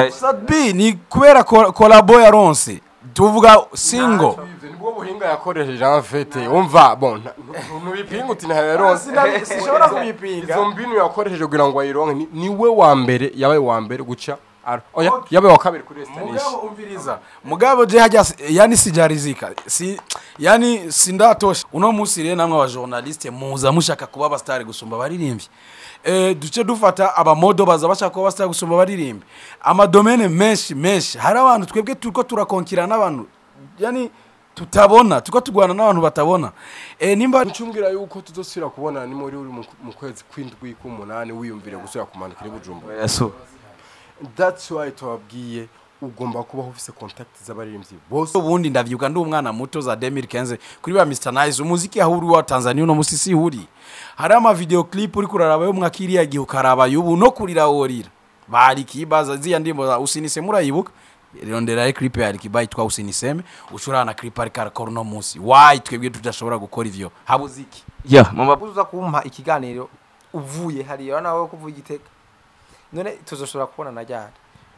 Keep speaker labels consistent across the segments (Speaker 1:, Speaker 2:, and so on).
Speaker 1: Satbi ni kubera collabo ya Ronse tuvuga single
Speaker 2: nibwo buhinga yakoresheje en fait umva bon nubipinga uti na Ronse
Speaker 1: sishobora kubipinga
Speaker 2: izo mbinu yakoresheje kugira ngo ayironke niwe wa mbere yabaye wa mbere guca oya yabaye wa kabiri kuri Estanish
Speaker 1: mugabo umviriza mugabo je hajya yani sijarizika yani sindatosha uno musi rero namwe aba journaliste muza mushaka kuba abastari gusumba baririmbye duce dufata aba modo baza bashaka kuba abastari gusumba baririmbye ama domaine menshi hari abantu twebwe turiko turakonkira n'abantu yani tutabona tuko tugwana n'abantu batabona nimba
Speaker 2: ncungira yuko tuzosira kubona ni muri uri mu kwezi kw'indwi k'umunani wiyumvire gusura kumanikira Bujumbura
Speaker 1: yaso
Speaker 2: that's why tubabwiye ugomba kubaho ufise contact z'abaririmbyi
Speaker 1: bose ubundi ndavyuka ndi umwana muto za 2015 kuri ba Mr Nice umuziki ahuri wa Tanzania no musisi huri hari ama video clip uri kuraraba yo mwakiriya gihe ukaraba yubu no kurira worira bari kibaza ziya ndimo usinise murayibuka rondera clip ya Alikibai twa usiniseme ushurana clip ari karakora no musi why twebwe tudashobora gukora ivyo habuziki
Speaker 3: mama buza kumpa ikiganiro uvuye hariya nawe kuvuga igiteka none tuzoshobora kubona najyana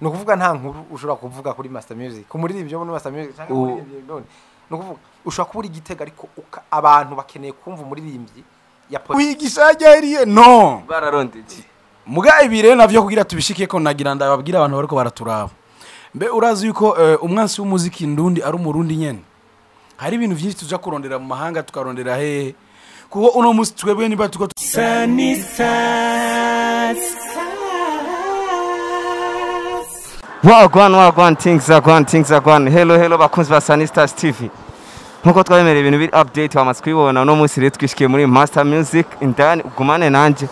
Speaker 3: no kuvuga nta nkuru ushobora kuvuga kuri Master Music kumuririmbye muri Master Music cyangwa muri none no kuvuga ushobora kubura igitega ariko abantu bakeneye kumva umuririmbyi ya
Speaker 1: wigishaje no
Speaker 3: bararondetse
Speaker 1: muga ibire navyo kugira tubishike ko nagira ndababwira abantu bariko baraturaba mbe urazi yuko umwansi w'umuziki ndundi ari umurundi nyene hari ibintu byinshi tuja kurondera mu mahanga tukarondera hehe kuko uno musi twebwe niba tuko
Speaker 4: Wagwan things are gone. Hello bakunzi ba Sanistars TV. Nkuko twabemereye ibintu biri update wamaze kwibona no munsi rero twishikiye muri Master Music indani ugumane nanje.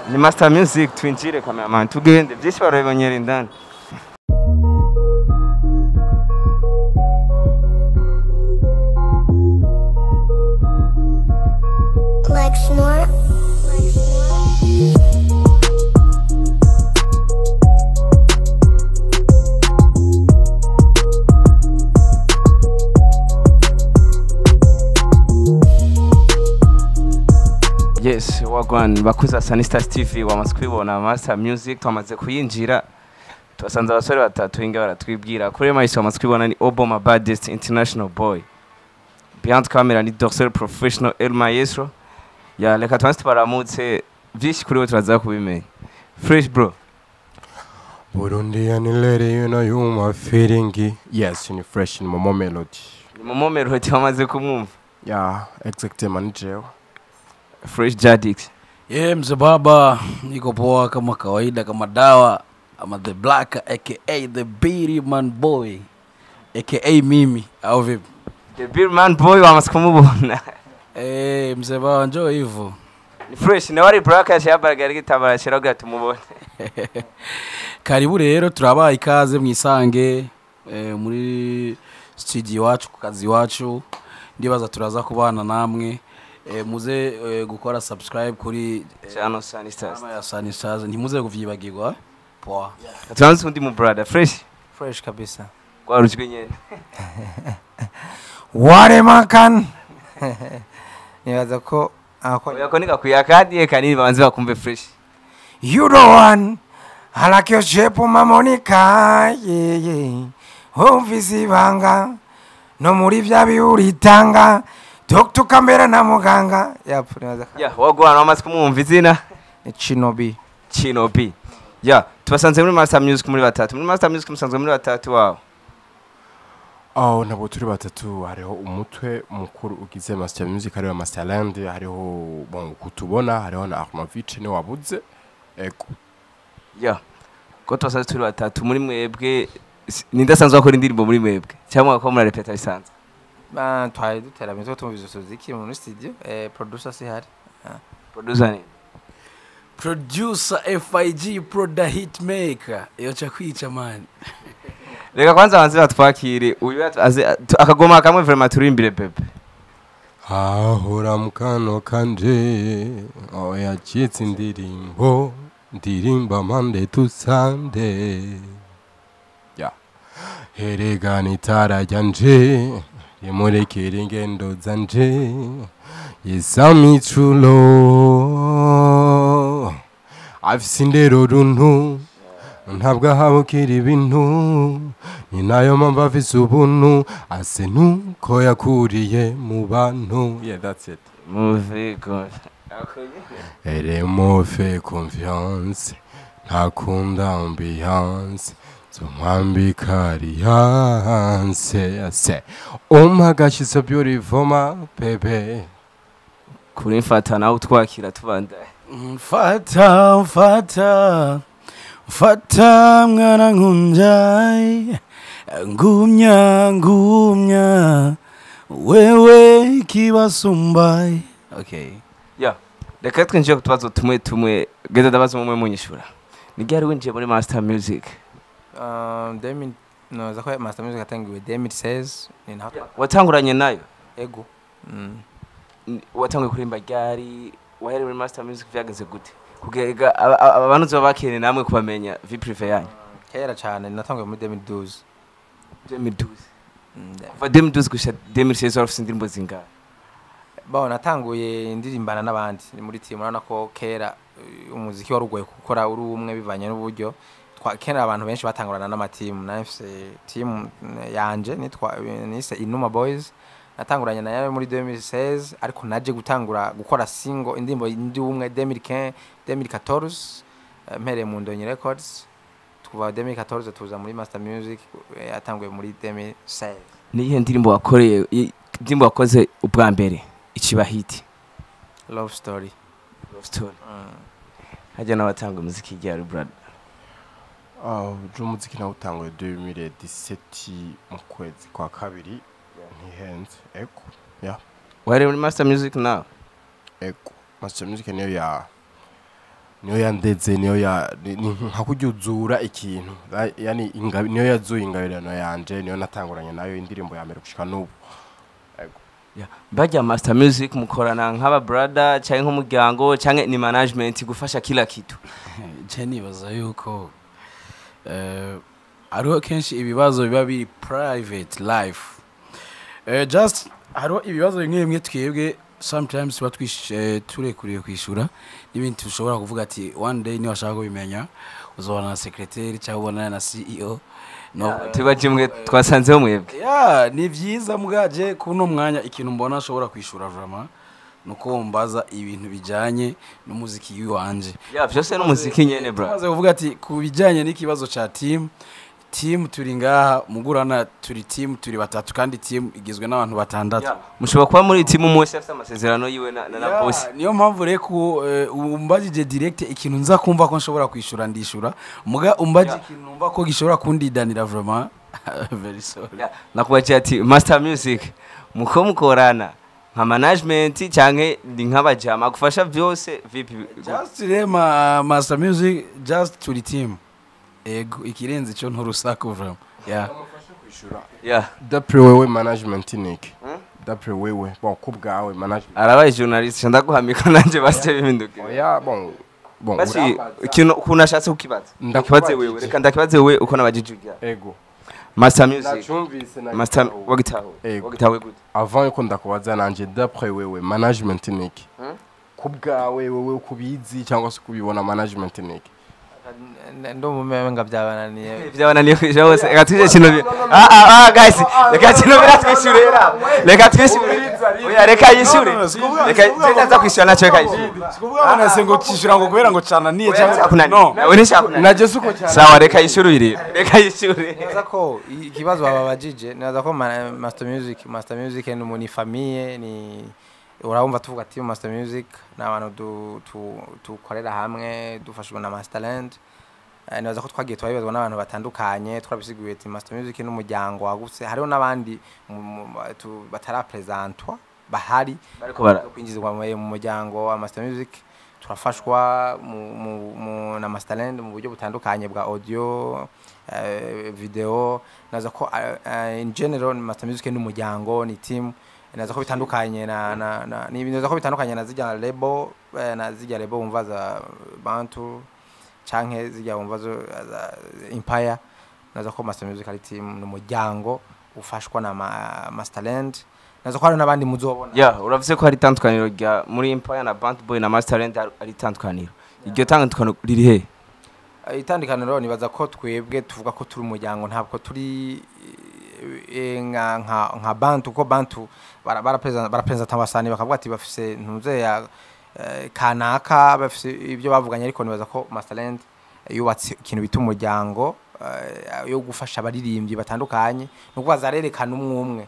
Speaker 4: Ni Master Music twinjire cameraman tugende byinshi barabonyera indani.
Speaker 5: Like snort.
Speaker 4: Yes, wagwan bakuza Sanistars TV wamaze kwibona Master Music twamaze kuyinjira twasanze abasore batatu inga baratwibwira kuri Maisha wamaze kwibona ni Obama Baddest International Boy behind camera ni Dorsal Professional El Maestro ya reka twanse baramutse byinshi kuri we turaza kubimenya fresh bro
Speaker 2: Burundi and lady you know you my feeling yes in fresh in Momo Melody
Speaker 4: wamaze kumwumva
Speaker 2: yeah exactly manager
Speaker 4: Fresh Jadix.
Speaker 1: Mzee baba niko poa kama kawaida kama dawa ama the black aka the bearded man boy aka mimi au vipi
Speaker 4: The bearded man boy wamaze kumubona
Speaker 1: mzee baba njoo hivyo
Speaker 4: ni fresh na wari black yashabaraga gitabara shiraga tumubone
Speaker 1: karibu rero turabaye ikaze mwisange muri studio wacu ku kazi wacu ndibaza turaza kubana namwe muze gukora subscribe kuri
Speaker 4: channel Sanistars
Speaker 1: ya Sanistars ntimuze kuvyibagirwa poa
Speaker 4: twanze undi mu brother fresh
Speaker 3: kabisa
Speaker 4: kwa rujwe nyene
Speaker 3: ware makan nibaza ko
Speaker 4: yako nikakuyakadiye kanini banze bakumve fresh
Speaker 3: you don't want halakyo shepo mamonika yeah hovisi banga no muri vya biuritanga Dr. Kamera na muganga yapfunaza
Speaker 4: wagwana wamaze kumwumva izina
Speaker 3: ni Chinobi
Speaker 4: tubasanze muri Master Music muri batatu muri Master Music musanzwe muri batatu wao
Speaker 2: nabo turi batatu hariho umutwe mukuru ugize Master Music hariho Masterland hariho bon kutubona hariho na Arnovich ne wabuze ego
Speaker 4: ko tubasanze turi batatu muri mwebwe nindasanzwe akora indirimbo muri mwebwe cyangwa ko muri repeta lisanze
Speaker 3: twari duteranye zo tumvizo suziki mu studio producer si hari
Speaker 4: producer ni
Speaker 1: producer FIG Proda Hitmaker yo cha kwica man
Speaker 4: reka kwanza banze batwakire uyu akagoma kamwe vraiment turimbire bebe
Speaker 2: ahora mukano kanje yacitse ndirimba Monday to Sunday heregani tarajanje Yemurekere ingendo zanje Yesamichulo afise indero runtu ntabwo ahabukira ibintu ni nayo mpamvu afise ubuntu ase nuko yakuriye mu bantu yeah that's it
Speaker 4: Move God.
Speaker 2: elle me fait confiance ntakunda ambiance zomwambika alliance ase umagashi so beautiful ma baby
Speaker 4: Kuri mfata nawe utwakira tubandaye.
Speaker 1: Fata mwana nkunjai ngumya wewe kibasumbai. Okay.
Speaker 4: Ya, reka twinjiye ku tubazo tumwe genda ndabaza umwe munyishura. Ni ryari winjiye muri Master Music?
Speaker 3: No, zakwa Master Music atangiwe 2016 ni nta
Speaker 4: Watanguranye nayo?
Speaker 3: ego.
Speaker 4: Watanguye kurimba ryari? Wahere muri Master Music vyageze gute? Kugega abantu zo bakene namwe kubamenya vi privé yanyu.
Speaker 3: Kera cyane natangiwe muri 2012.
Speaker 4: 2012. Kuva 2012 gushika 2016 warafise indirimbo zingahe?
Speaker 3: Bawo natanguye indirimbana n'abandi ni muri team urabona ko kera umuziki warugoye gukora uri umwe bivanye n'uburyo kera abantu benshi batangurana n'amatimu nafise team yanje nise Inuma Boys natanguranye nayo muri 2016 ariko naje gutangura gukora single indirimbo ndi umwe 2015 2014 mpere mu Ndonyi Records kuva 2014 tuza muri Master Music yatanguye muri 2016.
Speaker 4: Niye ndirimbo wakoreye indirimbo wakoze ubwa mbere ikiba hit?
Speaker 3: Love Story.
Speaker 4: Love Story. Hajya nabatanga umuziki ryari brother?
Speaker 2: umuziki nawe utanguye 2017 mu kwezi kwa kabiri ntihenze eko ya
Speaker 4: Wari muri Master Music now?
Speaker 2: eko Master Music niyo yandeze niyo nkakuryuzura ikintu yani niyo yazuye ingabirano yanje niyo natanguranye nayo indirimbo ya mbere gushika n'ubu eko
Speaker 4: ya bajya Master Music mukorana nk'aba brother cyangwa nk'umuryango cyangwa ni management gufasha kila kitu?
Speaker 1: Je nibaza yuko ariho kenshi ibibazo biba biri private life. Just hariho ibibazo bimwe twebwe sometimes tuba turekuriye kwishura n'ibintu tushobora kuvuga ati one day ni washaka kubimenya uzobana na secretary cyangwa ubonana na CEO
Speaker 4: no tubajimwe twasanzeho mwebwe.
Speaker 1: Ya ni byiza mugaje kuno mwanya ikintu mbona ashobora kwishura vraiment nuko mbaza ibintu bijanye n'umuziki wanje.
Speaker 4: Ya byose n'umuziki nyene bro.
Speaker 1: Maze kuvuga ati kubijanye n'ikibazo cha team turi ngaha mugurana turi team turi batatu kandi team igizwe n'abantu batandatu.
Speaker 4: Mushobora kuba muri team umwe afite amasezerano yiwe na boss.
Speaker 1: Niyo mpamvu reko umbajije direct ikintu nza kumva ko nshobora kwishura ndishura muga umbaje ikintu numva ko gishobora kundidanira vraiment very sorry.
Speaker 4: Nakubaje ati Master Music mukorana nka management cyangwa ndi nk'abajama gufasha byose vipi?
Speaker 1: Just Master Music just to the team. Ego ikirenze cyo nturusaku vraiment. Yeah.
Speaker 4: Yeah.
Speaker 2: D'après wewe management niki? D'après wewe bon kubwawe management.
Speaker 4: Arabaye journalist ndaguhamika nanje basije biminduke.
Speaker 2: Oya bon.
Speaker 4: Basi ikintu kunashatse kukibaza. Ndakibaze wewe reka ndakibaze wewe uko nabajijujya.
Speaker 2: Ego.
Speaker 4: Master Music.
Speaker 2: Nachumvise na
Speaker 4: Master wagitaho. Wagitaho gute?
Speaker 2: Avant yuko ndakubaza nanje d'après wewe management niki? Kubwawe wewe kubizi cyangwa se kubibona management niki?
Speaker 3: Ndo mumenga
Speaker 4: byabananiye kwisha hose reka tuje kino guys reka kino biratwishurera reka twishyure oya reka yishyure reka tenda kwishyura naco reka yishyure
Speaker 1: sikuvuga ngo nasengo kishura ngo kubera ngo cana niye cyangwa
Speaker 4: no
Speaker 1: naje suko cyane
Speaker 4: sawa reka yishyure reka yishyure
Speaker 3: neza ko ikibazo babajije neza ko Master Music ni umuntu famille ni urabumva tuvuga ati Master Music n'abantu tukorera hamwe dufashwe na Masterland. Neza ko twagiye twabibazwa n'abantu batandukanye twabisiguye ati Master Music n'umuryango wagutse hariho n'abandi batarapresentwa bahari
Speaker 4: bariko bara
Speaker 3: kwinjizwa mu muryango wa Master Music turafashwa na Masterland mu buryo butandukanye bwa audio video. Neza ko in general Master Music n'umuryango ni team naza ko bitandukanye neza ko bitandukanye na zijya label umva za Bantu canke zijya umva zo Empire. Naza ko Master Music ari team n'umuryango ufashwa na Masterland. Naza ko hari nabandi muzobona.
Speaker 4: Uravuze ko hari tandukaniro rya muri Empire na Band Boy na Masterland ari tandukaniro. Iryo tandukaniro riri he?
Speaker 3: itandukaniro nibaza ko twebwe tuvuga ko turi umuryango ntabwo turi nka bantu ko bantu barapresenta abasani bakavuga ati bafise ntuze ya kanaka bafise ibyo bavuganye ariko nibaza ko Masterland yubatse ikintu bita umuryango yo gufasha abaririmbyi batandukanye nuko bazarerekana umwe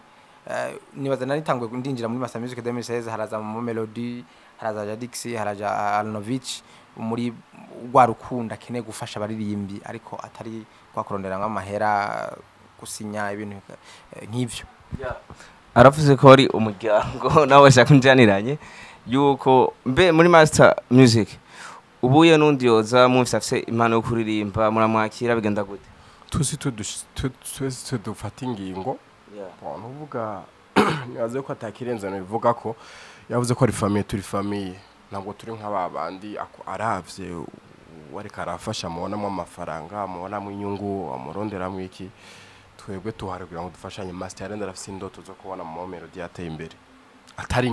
Speaker 3: nibaza nari tangwe ndinjira muri Master Music 2016 haraza mu Melody haraza Jadix haraja Alnovich muri gwa rukunda kene gufasha abaririmbyi ariko atari kwakorondera nk'amahera gusinya ibintu nk'ivyo
Speaker 4: aravuze ko ari umuryango nawe bashaka kunjaniranye yuko mbe muri Master Music ubuye nundi yoza mufise impano yo kuririmba muramwakira bigenda gute
Speaker 2: tuzi tudufata ingingo uvuga yaze ko atakirenzano bivuga ko yavuze ko ari famille turi famille ntabwo turi nk'ababandi aravye wareka arafasha mubonamo amafaranga mubonamo inyungu amuronderamo iki twebwe tuharubira ngo dufashanye Masterland arafise indoto zo kubona mu melody yateye imbere atari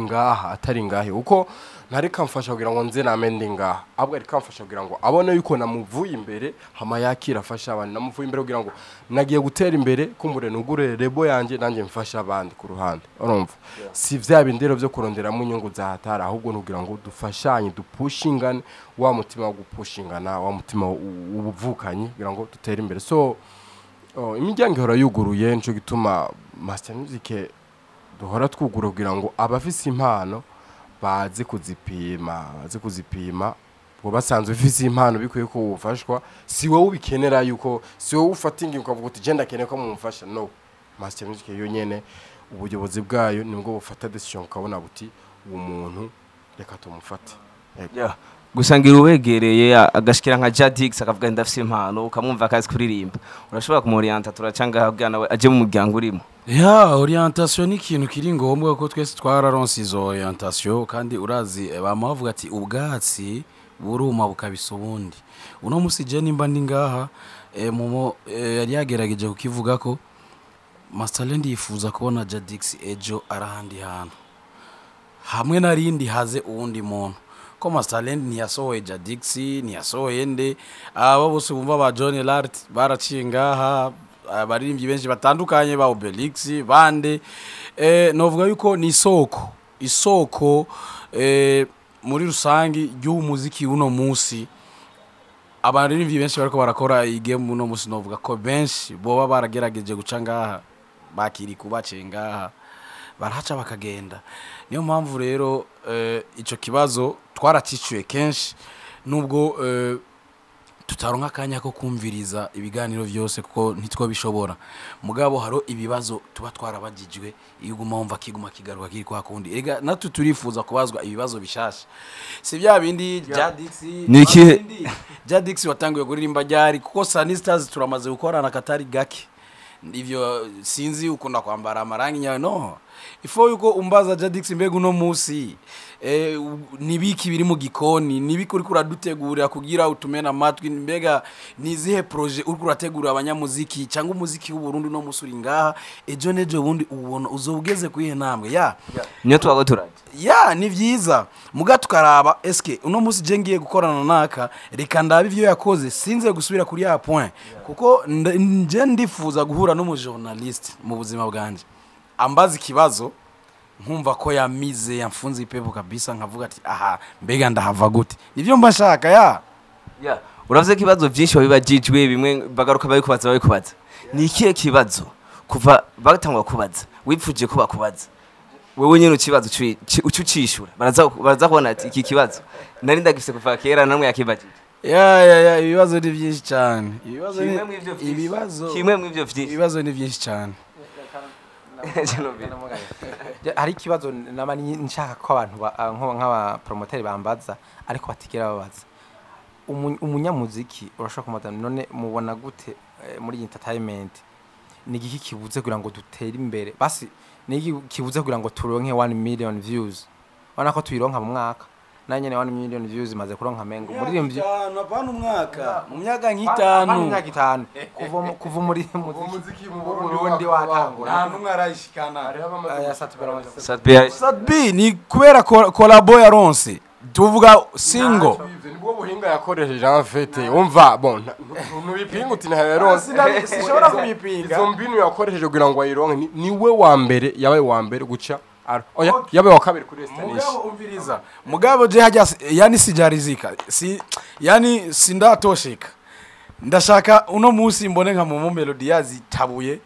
Speaker 2: ngahe uko ntari kamfasha kugira ngo nze namendi ngaha abwo ari kamfasha kugira ngo abone yuko namuvuye imbere hama yakira afasha abandi namuvuye imbere kugira ngo nagiye gutera imbere kumbure nugure rebo yanje nanje mfasha abandi ku ruhande urumva si vya bindero byo kuronderamo inyungu za hatara ahubwo nugira ngo dufashanye dupushingane wa mutima wo gupushingana wa mutima ubuvukanyi kugira ngo dutere imbere so imiryango ihora yuguruye nico gituma Master Music duhora twugura kugira ngo abafise impano bazi kuzipima ngo basanzwe ufise impano bikuye ko ufashwa si wowe ubikenera yuko si wowe ufata ingingo ukavuga uti genda keneye ko mumfasha no Master Music yo nyene ubuyobozi bwayo nibwo bufata decision ukabona buti uwo muntu reka tumufate
Speaker 4: gusangira uwegereye agashikira nka Jadix akavuga ndafise impano ukamwumva akazi kuririmba urashobora kumorienta turacanga habwa nawe aje mu muryango urimo
Speaker 1: orientation ni ikintu kiri ngombwa ko twese twararonse izo orientation kandi urazi bamavuga ati ubwatsi buruma bukabisa ubundi uno musije nimba ndi ngaha mumo yari yagerageje kukivuga ko Masterland yifuza kubona Jadix ejo arahandi hantu hamwe narindi haze uwundi muntu ko Masterland ntiyasohoye Jadix ntiyasohoye nde abo bose bumva ba John Lart baraciye ngaha abaririmbyi benshi batandukanye ba Obelix bande novuga yuko ni isoko muri rusangi y'umuziki uno munsi abaririmbyi benshi bariko barakora igame uno munsi novuga ko benshi boba baragerageje guca ngaha bakiri kubace ngaha barahaca bakagenda niyo mpamvu rero ico kibazo twaracicuye kenshi nubwo tutaronka kanya ko kumviriza ibiganiro byose kuko ntitwo bishobora mugabo haro ibibazo tuba twarabagijwe iguma umva kiguma kigaruka kiri kwa kundi ega natu turifuza kubazwa ibibazo bishasha si bya bindi Jadix
Speaker 4: niki
Speaker 1: Jadix watanguye kuririmba ryari kuko Sanisters turamaze gukorana katari gake ndivyo sinzi ukunda kwambara amarangi nyawe no ifo yuko umbaza Jadix mbega uno musi nibiki biri mu gikoni nibiki uri kuradutegurira kugira utumena amatwi mbega nizihe projet uri kurategurira abanyamuziki cyangwa umuziki w'u Burundi no musuri ngaha ejo nejo bundi ubona uzobugeze kuyihe namwe
Speaker 4: niyo twago turaje
Speaker 1: ni vyiza muga tukaraba eske uno musi je ngiye gukorana naka reka ndabe ivyo yakoze sinze gusubira kuri ya point kuko nje ndifuza guhura no mu journalist mu buzima bwanje ambaza ikibazo nkumva ko yamize yamfunze ipepo kabisa nkavuga ati aha mbega ndahava gute nivyo mbashaka
Speaker 4: uravuze kibazo byinshi babibajijwe bimwe bagaruka babikubaza ni ikihe kibazo kuva batangwa kubaza wipfuje ko bakubaza wewe nyene ukibazo ucucishura baraza kubona ati iki kibazo nari ndagifise kuva kera namwe yakibajije
Speaker 1: ibibazo ni byinshi cyane ibibazo ni byinshi cyane
Speaker 3: hari ikibazo namani nshaka ko abantu nk'aba promoteri bambaza ariko batigera babaza umunyamuziki urashaka kumata none mubona gute muri entertainment nigiki kibuze kugira ngo dutere imbere basi nigi kibuze kugira ngo turonke 1 million views wana ko tuyironka mu mwaka nanye ne 1 million views maze kuronka mengo muri rimvye
Speaker 1: napana umwaka mu myaka nk'itanu kuva muri
Speaker 3: muziki mu Burundi watangura
Speaker 1: nta numwe arayishikana
Speaker 3: ya
Speaker 1: Satbi ni kubera collabo ya Ronse tuvuga single
Speaker 2: nibwo buhinga yakoresheje amafete umva bon ntubipinga uti ntayaronse
Speaker 3: sinshobora kubipinga
Speaker 2: izo mbinu yakoresheje kugira ngo ayironke niwe wa mbere yabaye wa mbere guca oya yabaye wa kabiri kuri Estanish
Speaker 1: mugabo umviriza mugabo je hajya yani sijarizika yani sindatosheka ndashaka uno munsi mbone nka mu melody yazitabuye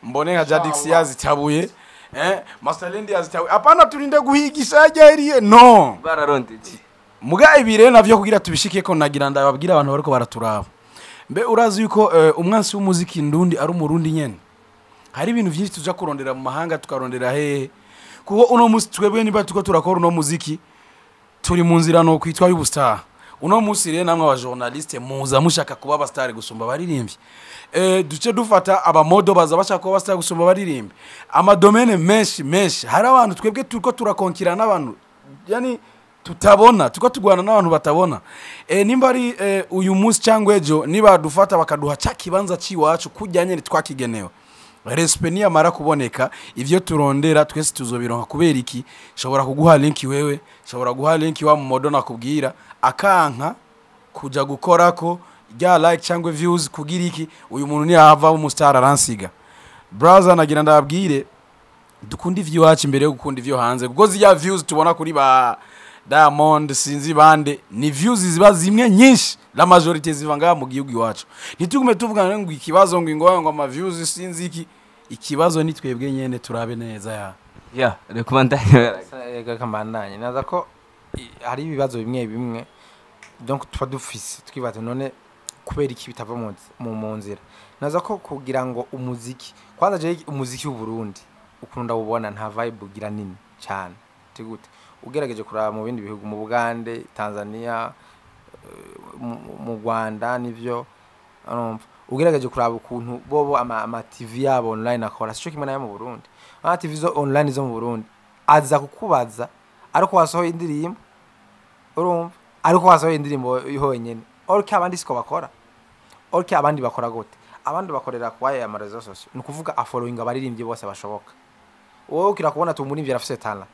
Speaker 1: mbone nka Jadix yazitabuye Masterland yazitabuye apana turinde guhigisha yariye no
Speaker 4: bararondetse
Speaker 1: muga ibire navyo kugira tubishike ko nagira ndababwira abantu bariko baraturaba mbe urazi yuko umwansi w'umuziki ndundi ari umurundi nyene hari ibintu byinshi tuja kurondera mu mahanga tukarondera hehe kuko uno munsi twebwe niba tuko turakora uno muziki turi mu nzira no kwitwa y'ubustar uno munsi rero namwe aba journaliste muza mushaka kuba abastar gusumba baririmbye duce dufata aba modo baza bashaka kuba abastar gusumba baririmbye ama domaine menshi hari abantu twebwe turiko turakonkira n'abantu yani tutabona tuko tugwana n'abantu batabona nimba ari uyu munsi cyangwa ejo niba dufata bakaduha cyakibanza ciwacu kujyanye twakigenewe respect ni amara kuboneka ivyo turondera twese tuzobironka kubera iki shobora kuguha link wewe shobora guha link wa mu modo nakubwira akanka kuja gukorako rya like cyangwa views kugira iki uyu muntu ni ahava umustar aransiga brother nagira ndabwire dukunda ivyo wacu imbere yo gukunda ivyo hanze kuko zya views tubona kuri ba Diamond sinzi bande ni views ziba zimwe nyinshi la majorité zivanga mu gihugu iwacu ntitugume tuvuga ngo ikibazo ngo ama views sinzi iki ikibazo ni twebwe nyene turabe neza
Speaker 4: ya recommendation
Speaker 3: ega kamandanye naza ko hari ibibazo bimwe donc twa dufise twibaza none kubera iki bitava mu nzira naza ko kugira ngo umuziki kwanza je umuziki w'u Burundi ukunda ubona nta vibe ugira nini cyane tigute ugerageje kuraba mu bindi bihugu mu Bugande Tanzania mu Rwanda nivyo ugerageje kuraba ukuntu bobo ama TV yabo online akora sico kimwe nayo mu Burundi ama TV zo online zo mu Burundi aza kukubaza ariko wasohoye indirimbo urumva ariko wasohoye indirimbo ihonyene orike abandi siko bakora orike abandi bakora gute abandi bakorera kwa ya marezo sose nukuvuga afollowing abaririmbye bose bashoboka wowe ukira kubona tumurimbye arafise talent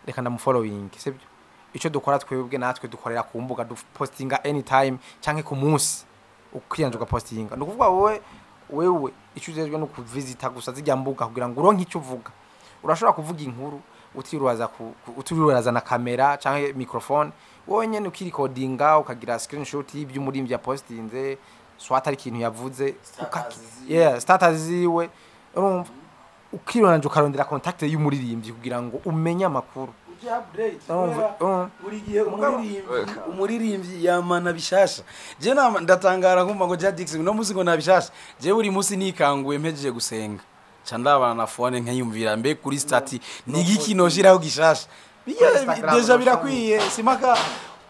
Speaker 3: reka ndamufollowing sibyo ico dukora twebwe natwe dukorera ku mbuga dupostinga anytime canke ku munsi ukiyanje ugapostinga nukuvuga wewe ico ujejwe no kuvisita gusa zijya mbuga kugira ngo uronke ico uvuga urashobora kuvuga inkuru utiriwaza na kamera canke microphone wowe nyene ukirikodinga ukagira screenshot y'ibyo umurimbye ya postinze swata ari ikintu yavuze status ziwe urumva ukironanje ukarondera contact y'umuririmbyi kugira ngo umenye amakuru
Speaker 1: umuririmbyi yamana bishasha je ndatangara nkumva ngo Jadix no muzi ngo nabishasha je buri musi nikanguye mpejeje gusenga candabana na phone nkayumvira mbe kuri stati nigiki noshiraho gishasha deja birakwiye simaka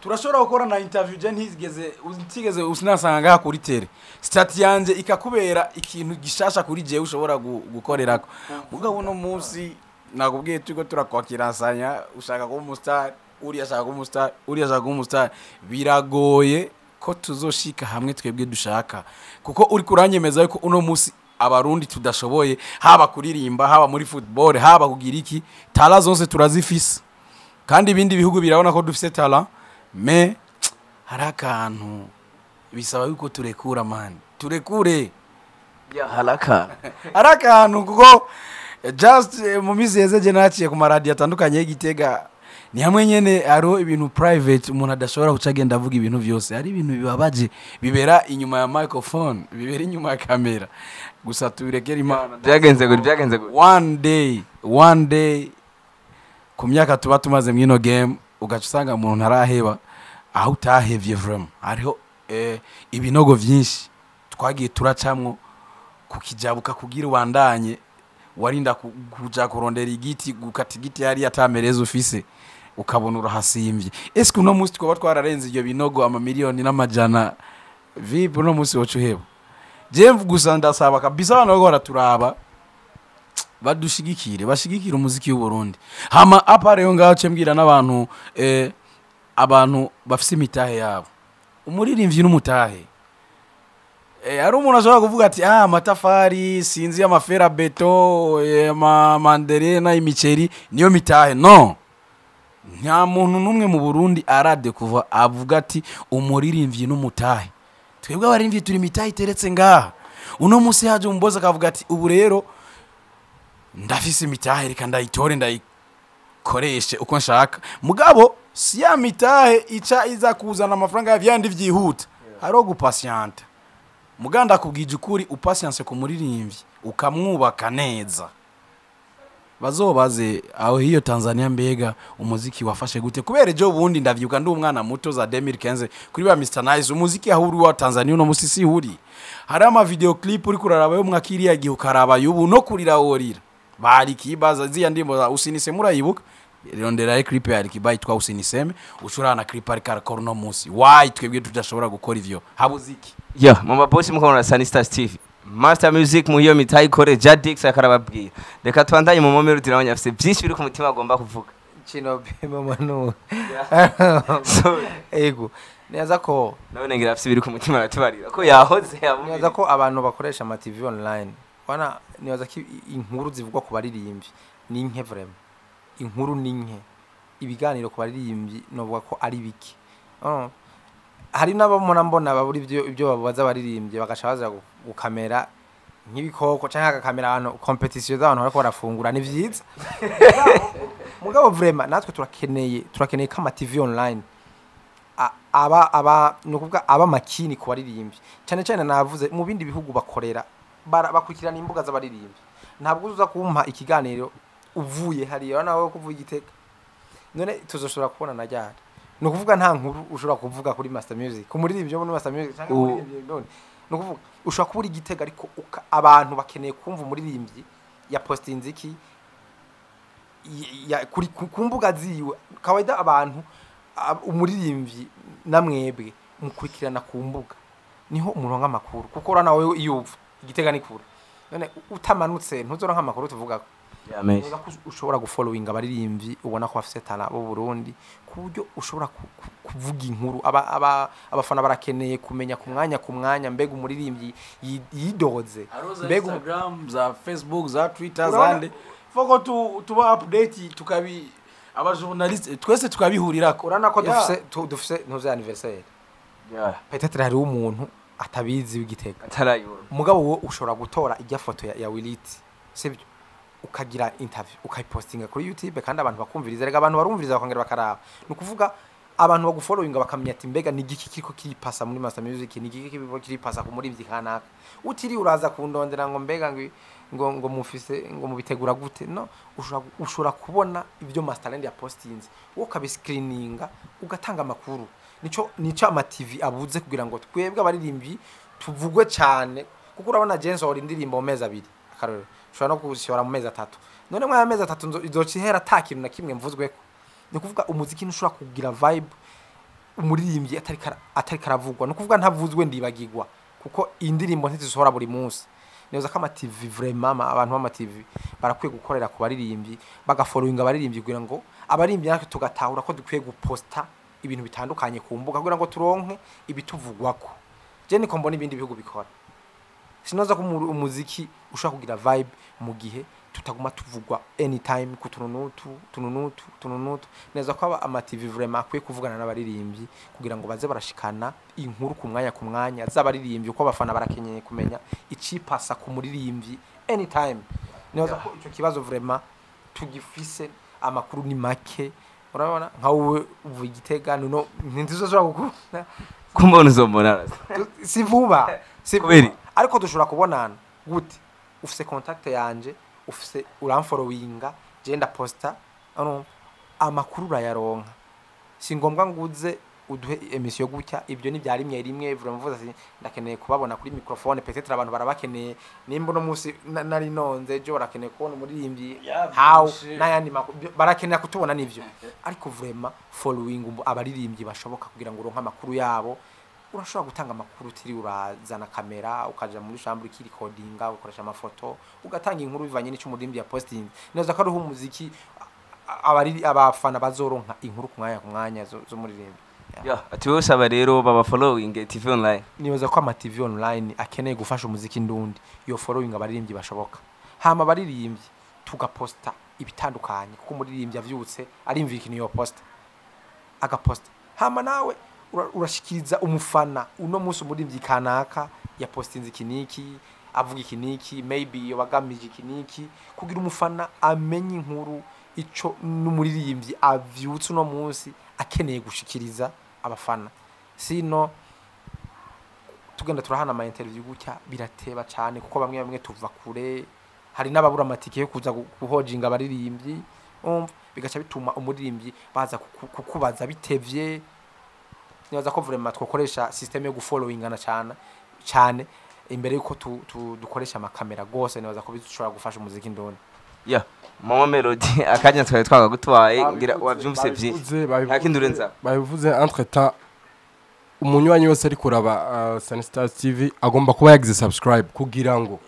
Speaker 1: turashobora gukora na interview je ntigeze usinasanga kuri tele stati yanje ikakubera ikintu gishasha kuri je ushobora gukorerako mugabo no musi nakubwiye tuko turakwakirasanya ushaka ko umustar uri ashaka ko umustar uri ashaka ko umustar biragoye ko tuzoshika hamwe twebwe dushaka kuko uri kuranyemeza yuko uno musi abarundi tudashoboye haba kuririmba haba muri football haba kugira iki tala zonse turazifise kandi ibindi bihugu birabona ko dufise tala me harakantu bisaba yuko turekura man turekure
Speaker 4: ya
Speaker 1: harakantu kuko just mu mizeze je naciye ku maradi atandukanye y'Igitega ni hamwe nyene aro ibintu private umuntu adashobora kucagenda avuga ibintu byose ari ibintu bibabaje bibera inyuma ya microphone bibera inyuma ya kamera gusa tubirekera Imana
Speaker 4: byagenze
Speaker 1: one day ku myaka tuba tumaze mwino game ugaca usanga umuntu ntaraheba aho utahevye vraiment ariho ibinogo vyinshi twagiye turacamwo kukijabuka kugira wandanye warinda kuja kurondera igiti gukata igiti yari atamereza ufise ukabona urahasimbye eske uno musi twaba twararenze ibyo binogo ama miliyoni n'amajana vipi uno musi wocuheba je gusa ndasaba kabisa abantu bako baraturaba badushigikire bashigikira umuziki w'u Burundi hama apareyo ngaho cembwira n'abantu abantu bafise imitahe yabo umuririmbyi n'umutahe ari umuntu ashobora kuvuga ati amatafari sinzi amafera beto mandere na imiceri niyo mitahe no nta muntu n'umwe mu Burundi arade kuva avuga ati umuririmbyi n'umutahe twebwe abaririmbyi turi mitahe iteretse ngaha uno musi haje umboza akavuga ati ubu rero ndafise imitahe reka ndayitore ndayikoreshe uko nshaka mugabo si ya mitahe ica iza kuzana amafaranga ya vyandi vyihuta haro gupatienta muganda kubwije ukuri upatience ku muririmbyi ukamwubaka neza bazobaze aho hiyo Tanzania mbega umuziki wafashe gute kubera ejo bundi ndavyuka ndi umwana muto za 2015 kuri ba Mr Nice umuziki ahuri wa Tanzania uno musisi huri hari ama video clip uri kuraraba yo mwakiriya gihe ukaraba yubu no kurira worira bari kibaza ziya ndimbo za usinise murayibuka rondera clip ya Kibai twa usiniseme ushurana clip ari karakora no musi why twebwe tudashobora gukora ivyo habuziki
Speaker 4: yeah mama boss mukona Sanistas TV Master Music mu hiyo mitayi kore Jadix akarababwira reka twandanye mu momero tirabanya afise byinshi biri ku mutima agomba kuvuga
Speaker 3: kino mama no ego neza ko
Speaker 4: none ngira afise biri ku mutima aratubarira ko yahoze
Speaker 3: neza ko abantu bakoresha ama TV online wana nibaza ko inkuru zivugwa ku baririmbyi ni nke vraiment inkuru ni nke ibiganiro ku baririmbyi novuga ko ari biki hari n'abamona mbona baburi ibyo babaza baririmbye bagashabaza gukamera nk'ibikoko cyangwa agakamera abantu competition z'abantu bariko barafungura ni vyiza mugabo vraiment natwe turakeneye kama TV online aba nukuvuga aba makini ku baririmbyi cyane cyane navuze mu bindi bihugu bakorera bakurikirana imbuga z'abaririmbyi ntabwo uza kumpa ikiganiro uvuye hariya nawe kuvuga igiteka none tuzoshobora kubona najyana nukuvuga nta nkuru ushobora kuvuga kuri Master Music kumuririmbyo muri Master Music cyangwa muri none nukuvuga ushobora kubura igitega ariko abantu bakeneye kumva umuririmbyi ya postinze iki ya kuri kumbuga ziwe kawaida abantu umuririmbyi namwebwe mukurikirana ku mbuga niho umuronga makuru kuko ura nawe iyuva igitega ni kure none utamanutse ntuzoronka makuru tuvuga
Speaker 4: yamesha
Speaker 3: ushobora gufollowinga abaririmbyi ubona ko bafite tana bo Burundi kuburyo ushobora kuvuga inkuru abafana barakeneye kumenya ku mwanya mbega umuririmbyi yidoze
Speaker 1: mbega Instagram za Facebook za Twitter zande foko tuba update tukabi aba journaliste twese tukabihurira ko
Speaker 3: urana ko dufise ntuze anniversaire peut-être hari umuntu atabizi w'igitega
Speaker 4: atarayibona
Speaker 3: mugabo wo ushobora gutora ijya foto ya Wiliti sibyo ukagira interview ukayipostinga kuri YouTube kandi abantu bakumviriza rega abantu barumviriza bakongera bakaraba nukuvuga abantu bagufollowinga bakamenya ati mbega ni giki kiko kiripasa muri Master Music ni giki kiripasa ku muri kanaka utiri uraza kundondera ngo mbega ngo mufise ngo mubitegura gute no ushobora kubona ibyo Masterland ya postinze wo kabiscreeninga ugatanga makuru nico ama TV abuze kugira ngo twebwe abaririmbyi tuvugwe cyane kuko urabona Jenso ori indirimbo mezi abiri akarore ushobora no kushora mu mezi 3 none mwa mezi 3 izocihera takintu na kimwe mvuzwe ko ni kuvuga umuziki ntushobora kugira vibe umuririmbyi atari karavugwa no kuvuga ntavuzwe ndibagirwa kuko indirimbo ntizisohora buri munsi neza kama TV vraiment abantu b'ama TV barakwiye gukorera ku baririmbyi bagafollowinga abaririmbyi kugira ngo abaririmbyi natwe tugatahura ko dukwiye guposta ibintu bitandukanye ku mbuga kugira ngo turonke ibituvugwako je niko mbona ibindi bihugu bikora sinoza ko umuziki ushaka kugira vibe mu gihe tutaguma tuvugwa anytime ku tununutu neza ko ama TV vraiment akwiye kuvugana n'abaririmbyi kugira ngo baze barashikana inkuru ku mwanya z'abaririmbyi uko abafana barakenyeye kumenya icipasa ku muririmbyi anytime neza ko ico kibazo vraiment tugifise amakuru ni make urabona nkawe uvuye igitega no ntizoshobora gukunda
Speaker 4: kumbona uzombona
Speaker 3: si vuba
Speaker 4: kubera
Speaker 3: ariko dushobora kubonana gute ufise contact yanje ufise uramfollowinga genda posta amakuru urayaronka si ngombwa nguze uduhe emission gutya ibyo ni byarimye rimwe vuga ati ndakeneye kubabona kuri microphone peut-être abantu barabakeneye nimba no musi nari nonze jo barakeneye kubona umuririmbyi how nayandi barakeneye kutubona nivyo ariko vraiment following abaririmbyi bashoboka kugira ngo uronka amakuru yabo urashobora gutanga amakuru tiri urazana kamera ukaja muri chambre ki recordinga ukoresha amafoto ugatanga inkuru bivanye n'icyo umuririmbyi ya posting neza ko ari umuziki abafana bazoronka inkuru ku mwanya zo muririmbyi
Speaker 4: ati wose aba rero baba following TV online
Speaker 3: nibaza ko ama TV online akeneye gufasha umuziki ndundi yo following abaririmbyi bashoboka hama abaririmbyi tugaposta ibitandukanye kuko umuririmbyi avyutse arimvira ikintu yo posta agaposta hama nawe urashikiriza umufana uno munsi umuririmbyi kanaka ya postinze ikiniki avuga ikiniki maybe yo bagamije ikiniki kugira umufana amenye inkuru ico n'umuririmbyi avyutse uno munsi akeneye gushikiriza abafana sino tugenda turahana ama interview gutya birateba cyane kuko bamwe tuva kure hari n'ababura amatike yo kuza guhojinga abaririmbyi bigaca bituma umuririmbyi baza kukubaza bitevye nibaza ko vraiment twokoresha system yo gufollowingana cyane imbere yuko dukoresha amakamera gose nibaza ko bishobora gufasha umuziki ndone
Speaker 4: ya mama melody akanya twari twagutwaye ngira wavyumvise vyi hakindurenza
Speaker 2: babivuze entre temps umunywanyi wese ari kuraba Sunstar TV agomba kuba yagize subscribe kugira ngo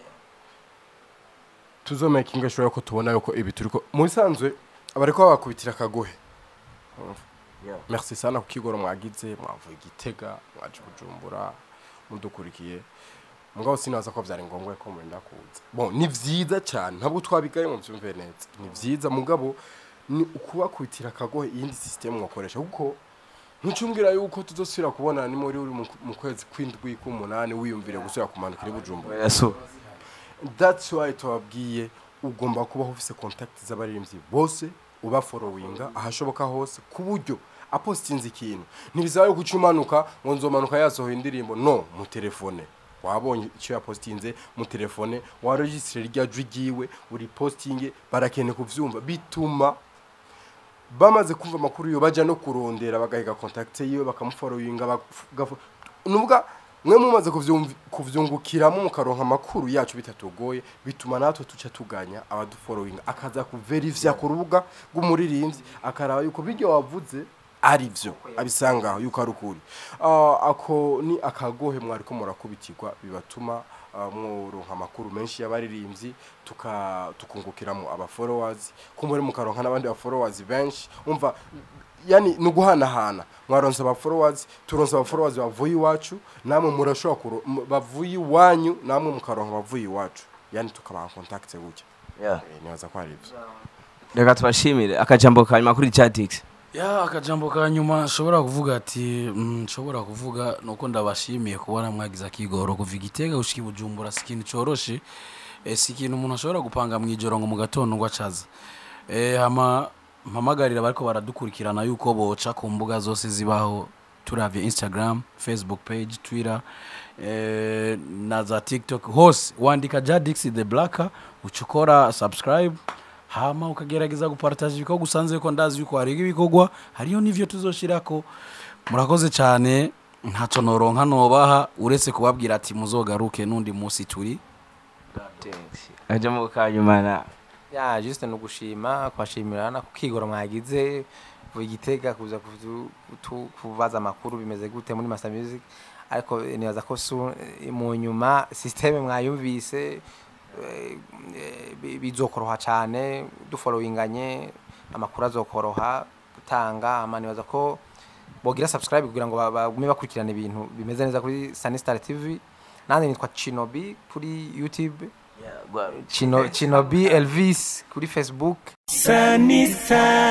Speaker 2: tuzomakinga sure ko tubona yuko ibi turiko musanzwe abariko bakubitira kagohe merci sana kukigoro mwagize mwavuye Gitega mwaje Bujumbura mudukurikiye mugabo sinaza ko byari ngombwa ko muri ndakuza bon ni vyiza cyane ntabwo twabigaye mu byumve neza ni vyiza mugabo ni ukubakubitira kagohe iyindi system mwakoresha kuko ntucumbwira yuko tuzosubira kubona ni muri uri mu kwezi kw'indwi k'umunani wiyumvire gusubira kumanukira Bujumbura
Speaker 4: yaso
Speaker 2: that's why tubabwiye ugomba kubaho ufise contact z'abaririmbyi bose uba followinga ahashoboka hose ku buryo apostinze ikintu ntibizaye gucumanuka ngo nzomanuka yasohoye indirimbo no mu telefone wabonye icyo yapostinze mu telefone wa registre rya jigiwe uri postinge barakene kuvyumva bituma bamaze kumva makuru yo baja no kurondera bagahiga contact yiwe bakamufollowinga nuvuga mwe mumaze kuvyungukiramo mukaronka makuru yacu bitatugoye bituma natwe tuca tuganya abadufollowinga akaza kuverifya ku rubuga rw'umuririmbyi akaraba yuko bijyo wavuze ari byo abisangaho yuko ari ukuri ako ni akagohe mwari ko murakubitirwa bibatuma muronka makuru menshi y'abaririmbyi tukungukiramo aba followers kumuri mukaronka n'abandi ba followers benshi umva yani nuguhanahana mwaronse aba followers turonse aba followers bavuye iwacu namwe murashobora bavuye iwanyu namwe mukaronka bavuye iwacu yani tukabaha contact gutya nibaza ko ari byo
Speaker 4: reka tubashimire akajambo kanyuma kuri Jadix
Speaker 1: ya akajambo kanyuma nshobora kuvuga ati nshobora kuvuga nuko ndabashimiye kubona mwagize akigoro kuva Gitega gushika Bujumbura sikintu coroshe sikintu umuntu ashobora gupanga mu ijoro ngo mu gatondo ngo acaza mpamagarira bariko baradukurikirana yuko boca ku mbuga zose zibaho turavye Instagram, Facebook page, Twitter na za TikTok hose wandika Jadix the Blacker ucukora subscribe hama ukagerageza gupartage ibiko gusanze ko ndazi yuko hari ibikogwa hariyo nivyo tuzoshirako murakoze cyane ntaco noronka nobaha uretse kubabwira ati muzogaruke nundi musi turi
Speaker 4: aje mu kanyuma
Speaker 3: ya juste no gushima kwashimirana kukigoro mwagize Gitega kuza kubaza makuru bimeze gute muri Master Music ariko nibaza ko mu nyuma system mwayumvise bizokoroha cyane dufollowinganye amakuru azokoroha gutanga amanibaza ko bogira subscribe kugira ngo bagume bakurikirana ibintu bimeze neza kuri Sunstar TV nande nitwa Chinobi kuri YouTube Chinobi Elvis kuri Facebook
Speaker 6: Sunstar